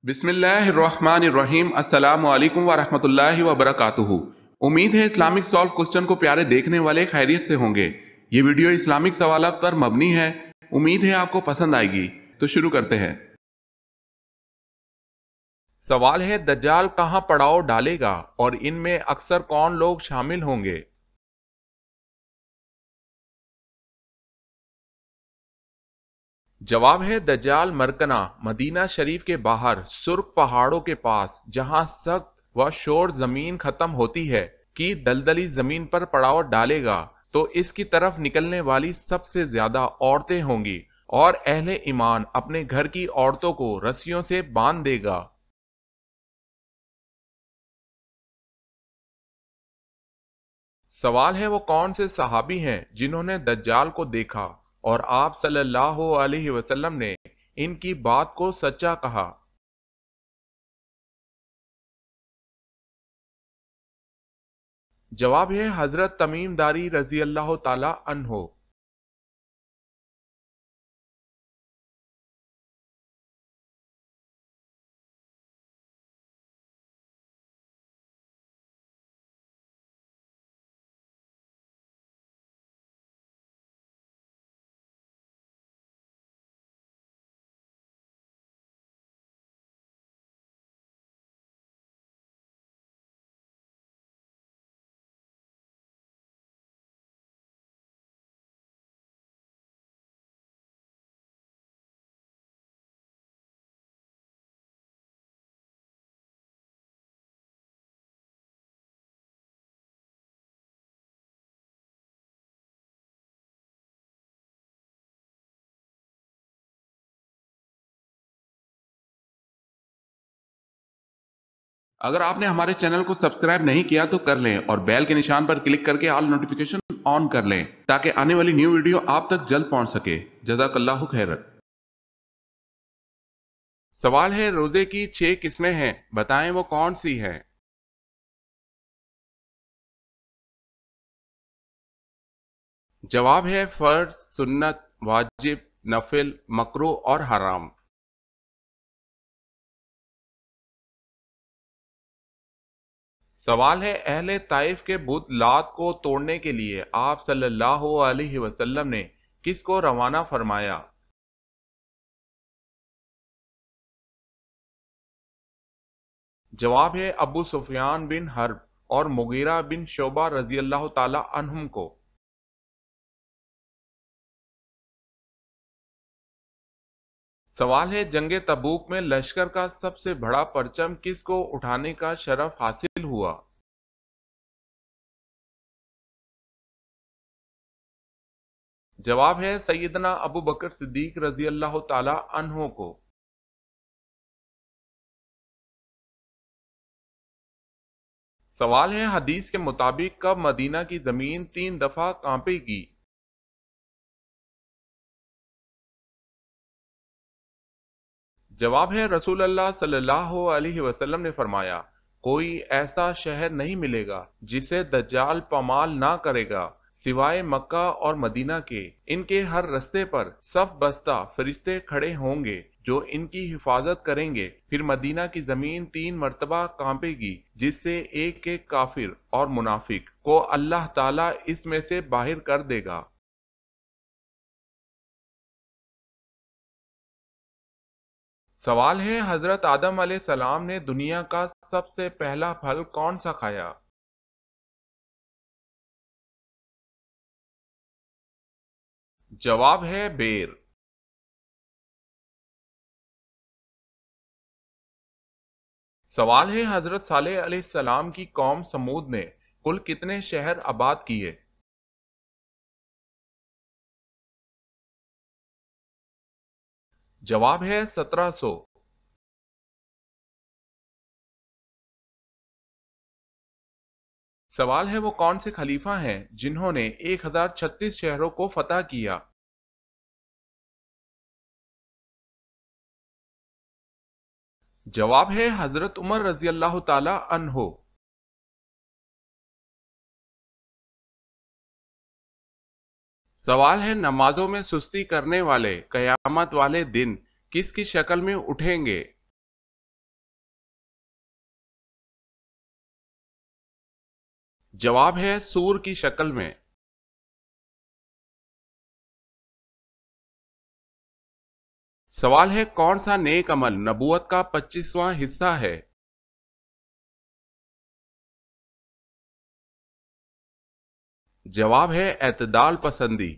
بسم اللہ الرحمن الرحیم السلام علیکم ورحمۃ اللہ وبرکاتہ۔ امید ہے اسلامک سالو کوسچن کو پیارے دیکھنے والے خیریت سے ہوں گے۔ یہ ویڈیو اسلامک سوالات پر مبنی ہے، امید ہے آپ کو پسند آئے گی۔ تو شروع کرتے ہیں۔ سوال ہے، دجال کہاں پڑاؤ ڈالے گا اور ان میں اکثر کون لوگ شامل ہوں گے؟ جواب ہے دجال مرکنا مدینہ شریف کے باہر سرخ پہاڑوں کے پاس، جہاں سخت و شور زمین ختم ہوتی ہے کی دلدلی زمین پر پڑاؤ ڈالے گا، تو اس کی طرف نکلنے والی سب سے زیادہ عورتیں ہوں گی اور اہل ایمان اپنے گھر کی عورتوں کو رسیوں سے باندھ دے گا۔ سوال ہے، وہ کون سے صحابی ہیں جنہوں نے دجال کو دیکھا اور آپ صلی اللہ علیہ وسلم نے ان کی بات کو سچا کہا؟ جواب ہے حضرت تمیم داری رضی اللہ تعالی عنہ۔ اگر آپ نے ہمارے چینل کو سبسکرائب نہیں کیا تو کر لیں اور بیل کے نشان پر کلک کر کے آل نوٹیفیکیشن آن کر لیں تاکہ آنے والی نیو ویڈیو آپ تک جلد پہنچ سکے۔ جزاک اللہ خیر۔ سوال ہے، روزے کی 6 قسمیں ہیں، بتائیں وہ کون سی ہیں؟ جواب ہے فرض، سنت، واجب، نفل، مکروہ اور حرام۔ سوال ہے، اہل طائف کے بت لات کو توڑنے کے لیے آپ صلی اللہ علیہ وسلم نے کس کو روانہ فرمایا؟ جواب ہے ابو سفیان بن حرب اور مغیرہ بن شعبہ رضی اللہ تعالی عنہم کو۔ سوال ہے، جنگ تبوک میں لشکر کا سب سے بڑا پرچم کس کو اٹھانے کا شرف حاصل ہوا؟ جواب ہے سیدنا ابو بکر صدیق رضی اللہ تعالی عنہ کو۔ سوال ہے، حدیث کے مطابق کب مدینہ کی زمین 3 دفعہ کانپے گی؟ جواب ہے رسول اللہ صلی اللہ علیہ وسلم نے فرمایا، کوئی ایسا شہر نہیں ملے گا جسے دجال پامال نہ کرے گا سوائے مکہ اور مدینہ کے۔ ان کے ہر رستے پر صف بستہ فرشتے کھڑے ہوں گے جو ان کی حفاظت کریں گے۔ پھر مدینہ کی زمین 3 مرتبہ کانپے گی، جس سے ایک ایک کافر اور منافق کو اللہ تعالیٰ اس میں سے باہر کر دے گا۔ سوال ہے، حضرت آدم علیہ السلام نے دنیا کا سب سے پہلا پھل کون سا کھایا؟ جواب ہے بیر۔ سوال ہے، حضرت صالح علیہ السلام کی قوم سمود نے کل کتنے شہر آباد کیے؟ جواب ہے 1700۔ سوال ہے، وہ کون سے خلیفہ ہیں جنہوں نے 1036 شہروں کو فتح کیا؟ جواب ہے حضرت عمر رضی اللہ تعالی عنہ۔ سوال ہے، نمازوں میں سستی کرنے والے قیامت والے دن کس کی شکل میں اٹھیں گے؟ جواب ہے سور کی شکل میں۔ سوال ہے کون سا نیک عمل نبوت کا 25واں حصہ ہے؟ جواب ہے اعتدال پسندی۔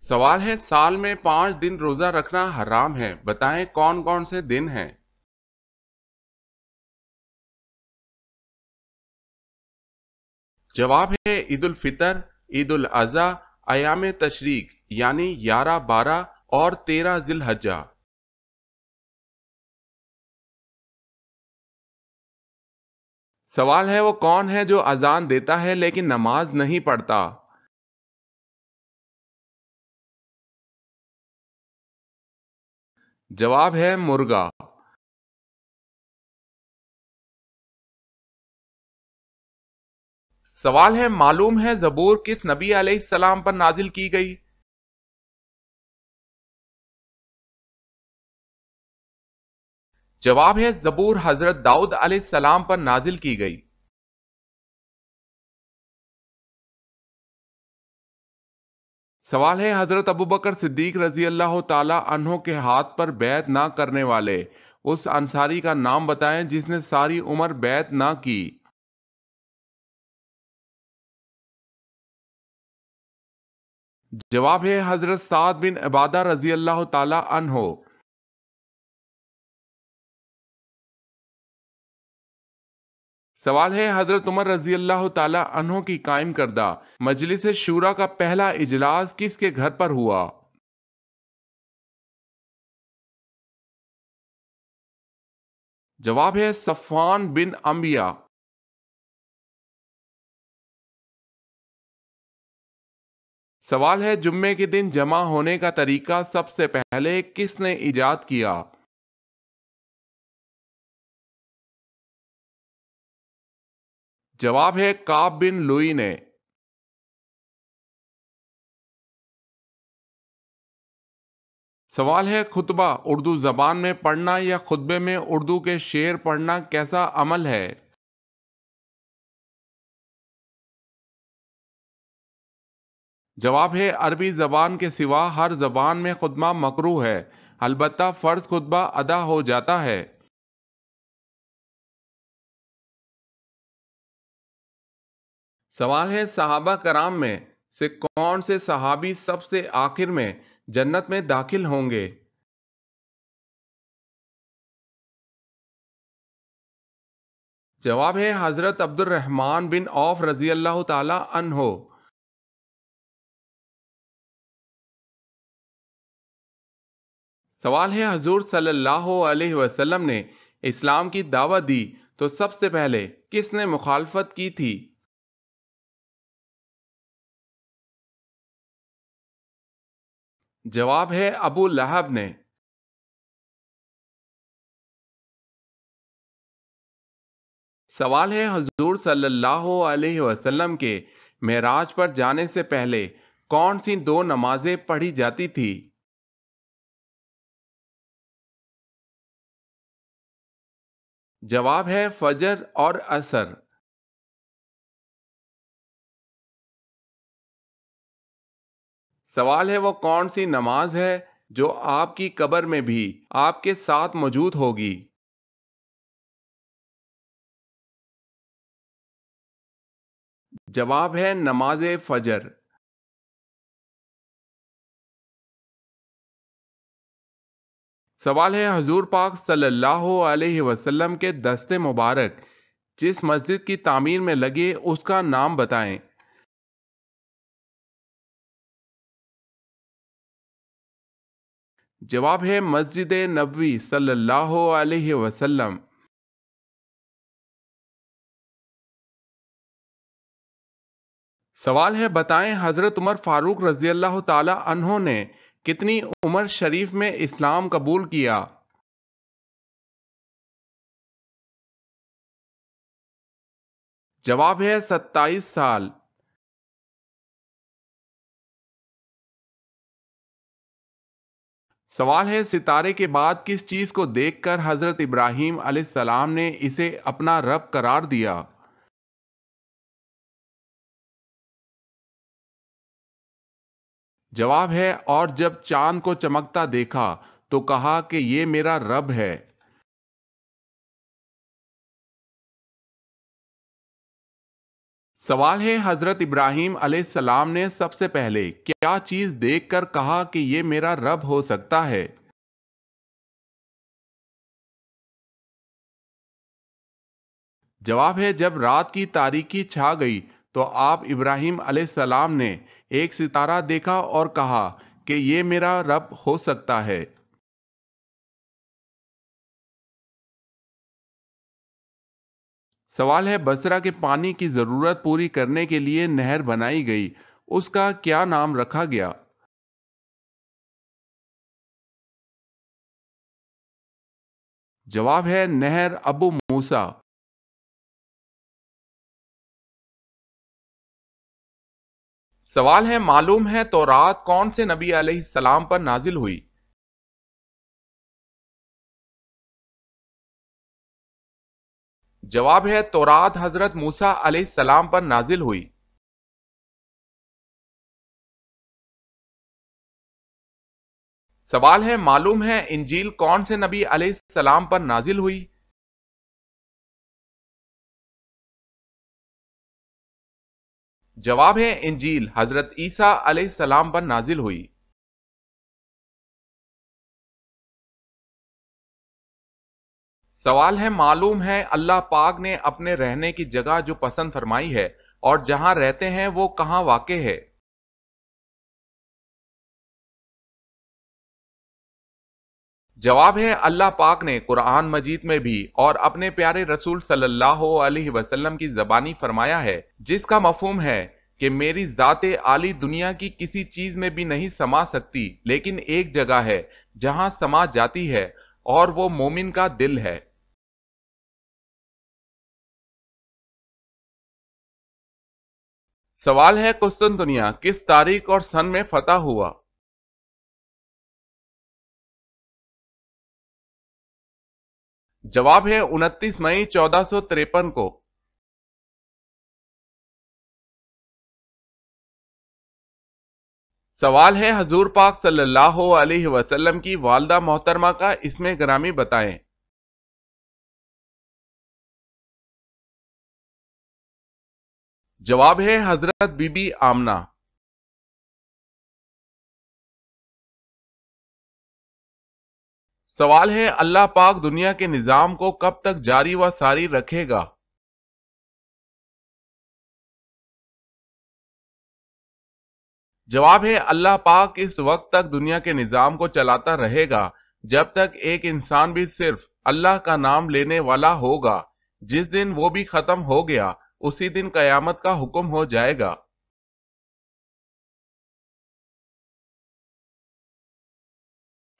سوال ہے سال میں 5 دن روزہ رکھنا حرام ہے، بتائیں کون کون سے دن ہیں؟ جواب ہے عید الفطر، عید الاضحیٰ، ایام تشریق یعنی 11، 12 اور 13 ذی الحجہ۔ سوال ہے وہ کون ہے جو اذان دیتا ہے لیکن نماز نہیں پڑھتا؟ جواب ہے مرغا۔ سوال ہے معلوم ہے زبور کس نبی علیہ السلام پر نازل کی گئی؟ جواب ہے زبور حضرت داؤد علیہ السلام پر نازل کی گئی۔ سوال ہے حضرت ابوبکر صدیق رضی اللہ تعالی عنہ کے ہاتھ پر بیعت نہ کرنے والے اس انصاری کا نام بتائیں جس نے ساری عمر بیعت نہ کی؟ جواب ہے حضرت سعد بن عبادہ رضی اللہ تعالی عنہ۔ سوال ہے حضرت عمر رضی اللہ تعالی عنہ کی قائم کردہ مجلس شورا کا پہلا اجلاس کس کے گھر پر ہوا؟ جواب ہے صفوان بن انبیاء۔ سوال ہے جمعے کے دن جمع ہونے کا طریقہ سب سے پہلے کس نے ایجاد کیا؟ جواب ہے کعب بن لوئی نے۔ سوال ہے خطبہ اردو زبان میں پڑھنا یا خطبے میں اردو کے شعر پڑھنا کیسا عمل ہے؟ جواب ہے عربی زبان کے سوا ہر زبان میں خطبہ مکروہ ہے، البتہ فرض خطبہ ادا ہو جاتا ہے۔ سوال ہے صحابہ کرام میں سے کون سے صحابی سب سے آخر میں جنت میں داخل ہوں گے؟ جواب ہے حضرت عبد الرحمن بن عوف رضی اللہ تعالی عنہ۔ سوال ہے حضور صلی اللہ علیہ وسلم نے اسلام کی دعوت دی تو سب سے پہلے کس نے مخالفت کی تھی؟ جواب ہے ابو لہب نے۔ سوال ہے حضور صلی اللہ علیہ وسلم کے معراج پر جانے سے پہلے کون سی 2 نمازیں پڑھی جاتی تھی؟ جواب ہے فجر اور عصر۔ سوال ہے وہ کون سی نماز ہے جو آپ کی قبر میں بھی آپ کے ساتھ موجود ہوگی؟ جواب ہے نماز فجر۔ سوال ہے حضور پاک صلی اللہ علیہ وسلم کے دست مبارک جس مسجد کی تعمیر میں لگے اس کا نام بتائیں۔ جواب ہے مسجد نبوی صلی اللہ علیہ وسلم۔ سوال ہے بتائیں حضرت عمر فاروق رضی اللہ تعالی عنہ نے کتنی عمر شریف میں اسلام قبول کیا؟ جواب ہے 27 سال۔ سوال ہے، ستارے کے بعد کس چیز کو دیکھ کر حضرت ابراہیم علیہ السلام نے اسے اپنا رب قرار دیا؟ جواب ہے، اور جب چاند کو چمکتا دیکھا تو کہا کہ یہ میرا رب ہے۔ سوال ہے، حضرت ابراہیم علیہ السلام نے سب سے پہلے کیا چیز دیکھ کر کہا کہ یہ میرا رب ہو سکتا ہے؟ جواب ہے، جب رات کی تاریکی چھا گئی تو آپ ابراہیم علیہ السلام نے ایک ستارہ دیکھا اور کہا کہ یہ میرا رب ہو سکتا ہے۔ سوال ہے، بصرہ کے پانی کی ضرورت پوری کرنے کے لیے نہر بنائی گئی، اس کا کیا نام رکھا گیا؟ جواب ہے، نہر ابو موسیٰ۔ سوال ہے، معلوم ہے تورات کون سے نبی علیہ السلام پر نازل ہوئی؟ جواب ہے، تورات حضرت موسیٰ علیہ السلام پر نازل ہوئی۔ سوال ہے، معلوم ہے انجیل کون سے نبی علیہ السلام پر نازل ہوئی؟ جواب ہے، انجیل حضرت عیسیٰ علیہ السلام پر نازل ہوئی۔ سوال ہے، معلوم ہے اللہ پاک نے اپنے رہنے کی جگہ جو پسند فرمائی ہے اور جہاں رہتے ہیں وہ کہاں واقع ہے؟ جواب ہے، اللہ پاک نے قرآن مجید میں بھی اور اپنے پیارے رسول صلی اللہ علیہ وسلم کی زبانی فرمایا ہے، جس کا مفہوم ہے کہ میری ذات عالی دنیا کی کسی چیز میں بھی نہیں سما سکتی، لیکن ایک جگہ ہے جہاں سما جاتی ہے، اور وہ مومن کا دل ہے۔ سوال ہے، قسطنطنیہ کس تاریخ اور سن میں فتح ہوا؟ جواب ہے، 29 مئی 1453 کو۔ سوال ہے، حضور پاک صلی اللہ علیہ وسلم کی والدہ محترمہ کا اسم گرامی بتائیں۔ جواب ہے، حضرت بی بی آمنہ۔ سوال ہے، اللہ پاک دنیا کے نظام کو کب تک جاری و ساری رکھے گا؟ جواب ہے، اللہ پاک اس وقت تک دنیا کے نظام کو چلاتا رہے گا جب تک ایک انسان بھی صرف اللہ کا نام لینے والا ہوگا۔ جس دن وہ بھی ختم ہو گیا اسی دن قیامت کا حکم ہو جائے گا۔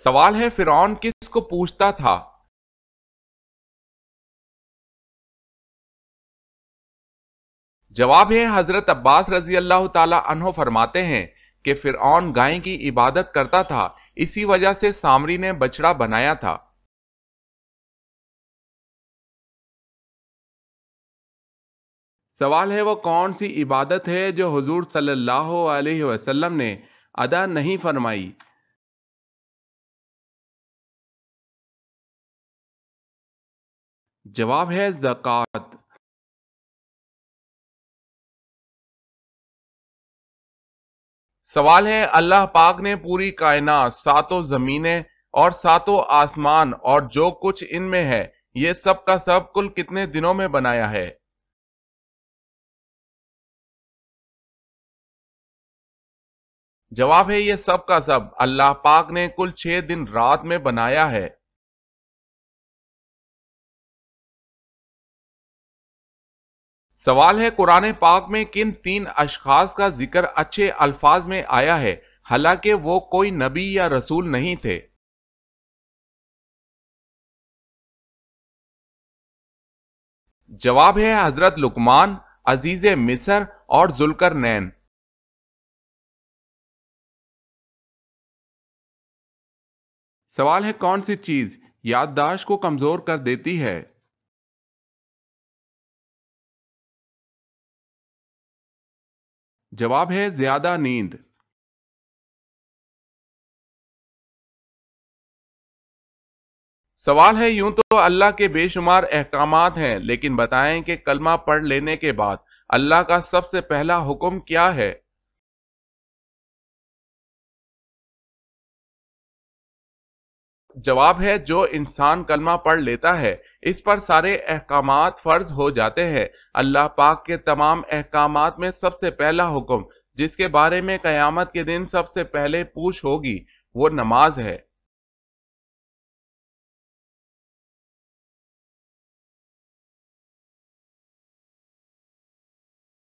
سوال ہے، فرعون کس کو پوچھتا تھا؟ جواب ہے، حضرت عباس رضی اللہ تعالی عنہ فرماتے ہیں کہ فرعون گائے کی عبادت کرتا تھا، اسی وجہ سے سامری نے بچڑا بنایا تھا۔ سوال ہے، وہ کون سی عبادت ہے جو حضور صلی اللہ علیہ وسلم نے ادا نہیں فرمائی؟ جواب ہے، زکوٰۃ۔ سوال ہے، اللہ پاک نے پوری کائنات، ساتوں زمینیں اور ساتوں آسمان اور جو کچھ ان میں ہے، یہ سب کا سب کل کتنے دنوں میں بنایا ہے؟ جواب ہے، یہ سب کا سب اللہ پاک نے کل 6 دن رات میں بنایا ہے۔ سوال ہے، قرآن پاک میں کن 3 اشخاص کا ذکر اچھے الفاظ میں آیا ہے حالانکہ وہ کوئی نبی یا رسول نہیں تھے؟ جواب ہے، حضرت لقمان، عزیز مصر اور ذوالقرنین۔ سوال ہے کون سی چیز یادداشت کو کمزور کر دیتی ہے؟ جواب ہے زیادہ نیند۔ سوال ہے یوں تو اللہ کے بے شمار احکامات ہیں، لیکن بتائیں کہ کلمہ پڑھ لینے کے بعد اللہ کا سب سے پہلا حکم کیا ہے؟ جواب ہے جو انسان کلمہ پڑھ لیتا ہے اس پر سارے احکامات فرض ہو جاتے ہیں۔ اللہ پاک کے تمام احکامات میں سب سے پہلا حکم جس کے بارے میں قیامت کے دن سب سے پہلے پوچھ ہوگی وہ نماز ہے۔